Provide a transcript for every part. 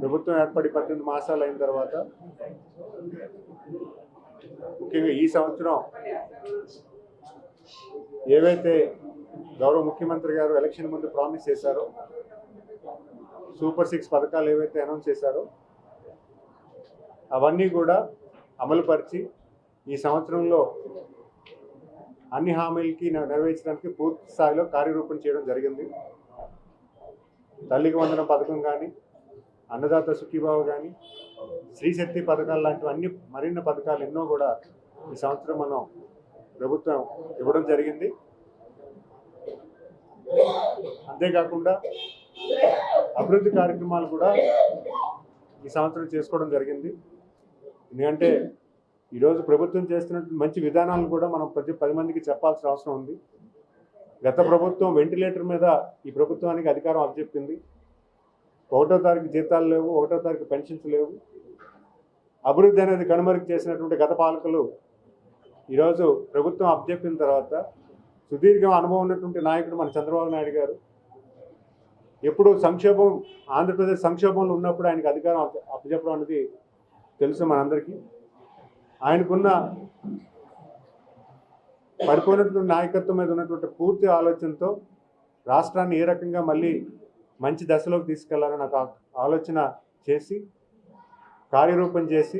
ప్రభుత్వం ఏర్పడి 18 మాసాలు అయిన తర్వాత ముఖ్యంగా ఈ సంవత్సరం ఏవైతే గౌరవ ముఖ్యమంత్రి గారు ఎలక్షన్ ముందు ప్రామిస్ చేశారో, సూపర్ 6 పథకాలు ఏవైతే అనౌన్స్ చేశారో అవన్నీ కూడా అమలుపరిచి ఈ సంవత్సరంలో అన్ని హామీలకి నెరవేర్చడానికి పూర్తి స్థాయిలో కార్యరూపం చేయడం జరిగింది. తల్లికి వందనం పథకం కానీ, అన్నదాత సుఖీభావ కానీ, స్త్రీ శక్తి పథకాలు లాంటివన్నీ మరిన్ని పథకాలు ఎన్నో కూడా ఈ సంవత్సరం మనం ప్రభుత్వం ఇవ్వడం జరిగింది. అంతేకాకుండా అభివృద్ధి కార్యక్రమాలు కూడా ఈ సంవత్సరం చేసుకోవడం జరిగింది. ఎందుకంటే ఈరోజు ప్రభుత్వం చేస్తున్నటువంటి మంచి విధానాలు కూడా మనం 10 మందికి చెప్పాల్సిన అవసరం ఉంది. గత ప్రభుత్వం వెంటిలేటర్ మీద ఈ ప్రభుత్వానికి అధికారం అప్పచెప్పింది. 1వ తారీఖు జీతాలు లేవు, 1వ తారీఖు పెన్షన్స్ లేవు. అభివృద్ధి అనేది కనుమరుగు చేసినటువంటి గత పాలకులు ఈరోజు ప్రభుత్వం అప్పచెప్పిన తర్వాత సుదీర్ఘ అనుభవం ఉన్నటువంటి నాయకుడు మన చంద్రబాబు నాయుడు గారు ఎప్పుడు సంక్షోభం, ఆంధ్రప్రదేశ్ సంక్షోభంలో ఉన్నప్పుడు ఆయనకు అధికారం అప్పచెప్పడం అనేది తెలుసు మనందరికీ. ఆయనకున్న పడిపోయినటువంటి నాయకత్వం మీద ఉన్నటువంటి పూర్తి ఆలోచనతో రాష్ట్రాన్ని ఏ రకంగా మళ్ళీ మంచి దశలోకి తీసుకెళ్లాలని నాకు ఆలోచన చేసి కార్యరూపం చేసి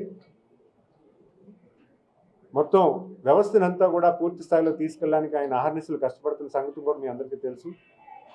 మొత్తం వ్యవస్థనంతా కూడా పూర్తి స్థాయిలో తీసుకెళ్ళడానికి ఆయన అహర్నిశలు కష్టపడుతున్న సంగతి కూడా మీ అందరికీ తెలుసు.